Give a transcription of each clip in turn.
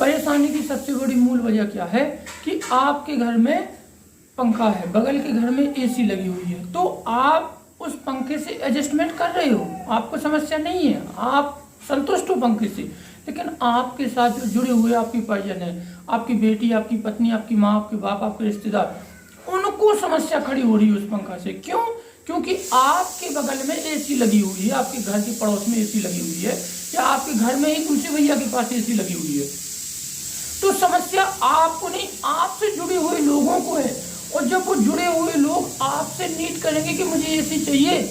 परेशानी की सबसे बड़ी मूल वजह क्या है कि आपके घर में पंखा है, बगल के घर में एसी लगी हुई है, तो आप उस पंखे से एडजस्टमेंट कर रहे हो, आपको समस्या नहीं है, आप संतुष्ट हो पंखे से। लेकिन आपके साथ जो जुड़े हुए आपके परिजन है, आपकी बेटी, आपकी पत्नी, आपकी माँ, आपके बाप, आपके रिश्तेदार, उनको समस्या खड़ी हो रही है उस पंखा से। क्यों? क्योंकि आपके बगल में एसी लगी हुई है, आपके घर के पड़ोस में एसी लगी हुई है, या आपके घर में ही तुलसी भैया के पास एसी लगी हुई है। तो समस्या आपको नहीं, आपसे जुड़े हुए लोगों को है। और जब वो जुड़े हुए लोग आपसे नीड करेंगे कि मुझे एसी चाहिए,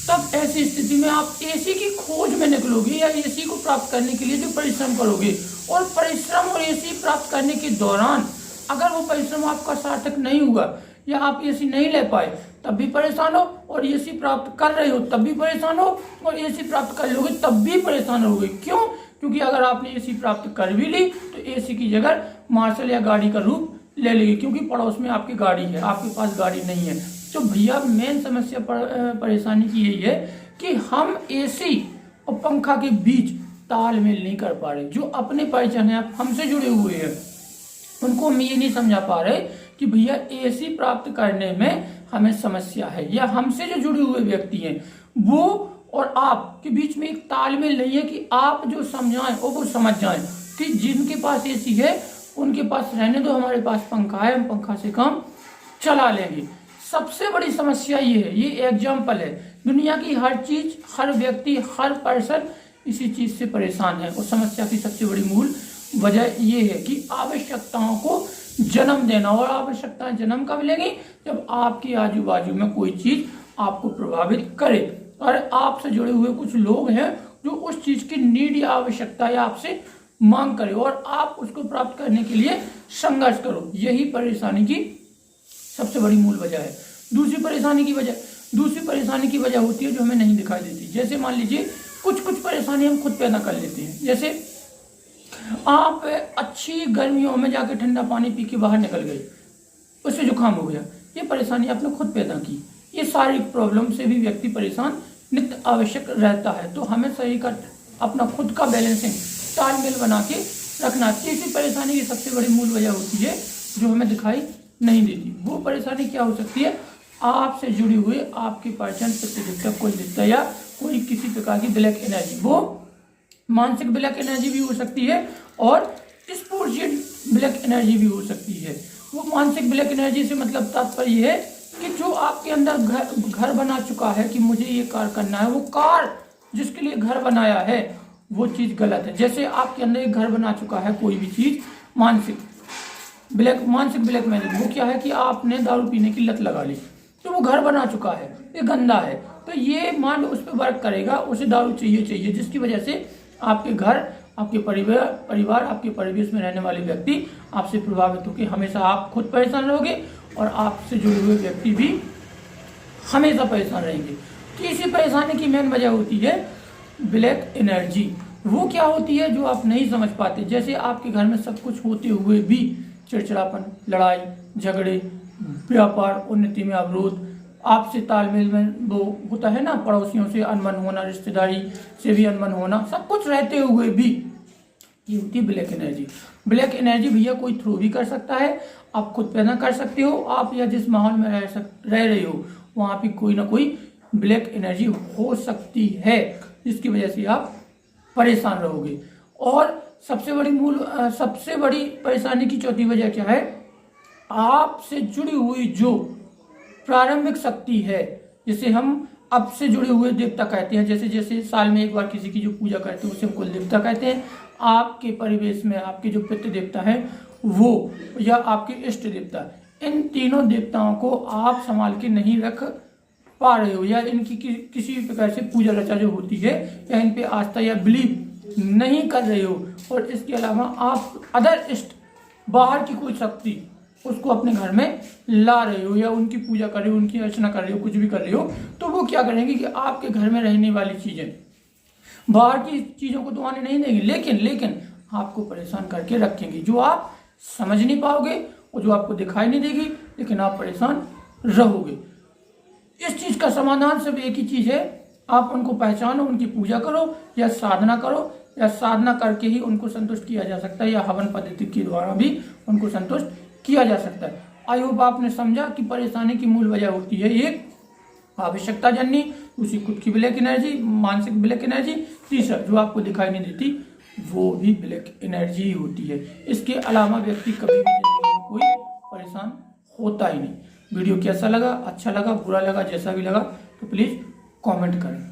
तब ऐसी स्थिति में आप एसी की खोज में निकलोगे या एसी को प्राप्त करने के लिए जो परिश्रम करोगे। और परिश्रम और एसी प्राप्त करने के दौरान अगर वो परिश्रम आपका सार्थक नहीं हुआ या आप एसी नहीं ले पाए, तब भी परेशान हो, और एसी प्राप्त कर रहे हो तब भी परेशान हो, और एसी प्राप्त कर लोगे तब भी परेशान होगे। क्यों? क्योंकि अगर आपने एसी प्राप्त कर भी ली तो एसी की जगह मार्शल या गाड़ी का रूप ले लेगी, क्योंकि पड़ोस में आपकी गाड़ी है, आपके पास गाड़ी नहीं है। तो भैया मेन समस्या परेशानी की यही है कि हम एसी और पंखा के बीच तालमेल नहीं कर पा रहे। जो अपने परिजन है, हमसे जुड़े हुए हैं, उनको हम ये नहीं समझा पा रहे कि भैया एसी प्राप्त करने में हमें समस्या है, या हमसे जो जुड़े हुए व्यक्ति हैं वो और आप के बीच में एक तालमेल नहीं है कि आप जो समझाएं और वो समझ जाएं कि जिनके पास एसी है उनके पास रहने दो, हमारे पास पंखा है, हम पंखा से काम चला लेंगे। सबसे बड़ी समस्या ये है, ये एग्जाम्पल है, दुनिया की हर चीज, हर व्यक्ति, हर पर्सन इसी चीज से परेशान है। और समस्या की सबसे बड़ी मूल वजह ये है कि आवश्यकताओं को जन्म देना। और आवश्यकताएं जन्म कब लेंगी? जब आपके आजू बाजू में कोई चीज आपको प्रभावित करे, और आपसे जुड़े हुए कुछ लोग हैं जो उस चीज की नीड या आवश्यकता या आपसे मांग करे, और आप उसको प्राप्त करने के लिए संघर्ष करो। यही परेशानी की सबसे बड़ी मूल वजह है। दूसरी परेशानी की वजह होती है जो हमें नहीं दिखाई देती। जैसे मान लीजिए कुछ परेशानी हम खुद पैदा कर लेते हैं। जैसे आप अच्छी गर्मियों में जाके ठंडा पानी पी के बाहर निकल गए, उससे जुकाम हो गया, ये परेशानी आपने खुद पैदा की। ये शारीरिक प्रॉब्लम से भी व्यक्ति परेशान नित्य आवश्यक रहता है। तो हमें शरीर का अपना खुद का बैलेंसिंग, तालमेल बना के रखना। तीसरी परेशानी की सबसे बड़ी मूल वजह होती है जो हमें दिखाई नहीं देती। वो परेशानी क्या हो सकती है? आपसे जुड़ी हुई आपके परिजन, प्रतियोगिता, कोई दिखता या कोई किसी प्रकार की ब्लैक एनर्जी, वो मानसिक ब्लैक एनर्जी भी हो सकती है और स्पिरिचुअल ब्लैक एनर्जी भी हो सकती है। वो मानसिक ब्लैक एनर्जी से मतलब तात्पर्य है कि जो आपके अंदर घर बना चुका है कि मुझे ये कार्य करना है, वो कार्य जिसके लिए घर बनाया है वो चीज गलत है। जैसे आपके अंदर एक घर बना चुका है कोई भी चीज, मानसिक ब्लैक मैजिक, वो क्या है कि आपने दारू पीने की लत लगा ली, तो वो घर बना चुका है, ये गंदा है, तो ये माइंड उस पर वर्क करेगा, उसे दारू चाहिए, जिसकी वजह से आपके घर, आपके परिवार, आपके परिवेश में रहने वाले व्यक्ति आपसे प्रभावित होकर हमेशा आप खुद परेशान रहोगे और आपसे जुड़े हुए व्यक्ति भी हमेशा परेशान रहेंगे। तीसरी परेशानी की मेन वजह होती है ब्लैक एनर्जी। वो क्या होती है जो आप नहीं समझ पाते। जैसे आपके घर में सब कुछ होते हुए भी चिड़चिड़ापन, लड़ाई झगड़े, व्यापार उन्नति में अवरोध, आपसे तालमेल में वो होता है ना, पड़ोसियों से अनबन होना, रिश्तेदारी से भी अनबन होना, सब कुछ रहते हुए भी ये होती है ब्लैक एनर्जी। ब्लैक एनर्जी भैया कोई थ्रू भी कर सकता है, आप खुद पैदा कर सकते हो, आप या जिस माहौल में रह रहे हो वहाँ पे कोई ना कोई ब्लैक एनर्जी हो सकती है, जिसकी वजह से आप परेशान रहोगे। और सबसे बड़ी परेशानी की चौथी वजह क्या है? आपसे जुड़ी हुई जो प्रारंभिक शक्ति है, जिसे हम अब से जुड़े हुए देवता कहते हैं। जैसे साल में एक बार किसी की जो पूजा करते हैं उसे हम कुल देवता कहते हैं। आपके परिवेश में आपके जो पितृ देवता है वो, या आपके इष्ट देवता, इन तीनों देवताओं को आप संभाल के नहीं रख पा रहे हो, या इनकी किसी प्रकार से पूजा रचा जो होती है, या इन पे आस्था या बिलीव नहीं कर रहे हो। और इसके अलावा आप अदर इष्ट, बाहर की कोई शक्ति, उसको अपने घर में ला रहे हो, या उनकी पूजा कर रहे हो, उनकी अर्चना कर रहे हो, कुछ भी कर रहे हो, तो वो क्या करेंगे कि आपके घर में रहने वाली चीजें, बाहर की चीजों को तो आने नहीं देंगे, लेकिन आपको परेशान करके रखेंगे, जो आप समझ नहीं पाओगे और जो आपको दिखाई नहीं देगी, लेकिन आप परेशान रहोगे। इस चीज का समाधान सिर्फ एक ही चीज है, आप उनको पहचानो, उनकी पूजा करो या साधना करो, या साधना करके ही उनको संतुष्ट किया जा सकता है, या हवन पद्धति के द्वारा भी उनको संतुष्ट किया जा सकता है। आई होप आपने समझा कि परेशानी की मूल वजह होती है एक आवश्यकता जननी, दूसरी खुद की ब्लैक एनर्जी, मानसिक ब्लैक एनर्जी, तीसरा जो आपको दिखाई नहीं देती वो भी ब्लैक एनर्जी ही होती है। इसके अलावा व्यक्ति कभी भी जिंदगी में कोई परेशान होता ही नहीं। वीडियो कैसा लगा, अच्छा लगा, बुरा लगा, जैसा भी लगा तो प्लीज कमेंट करें।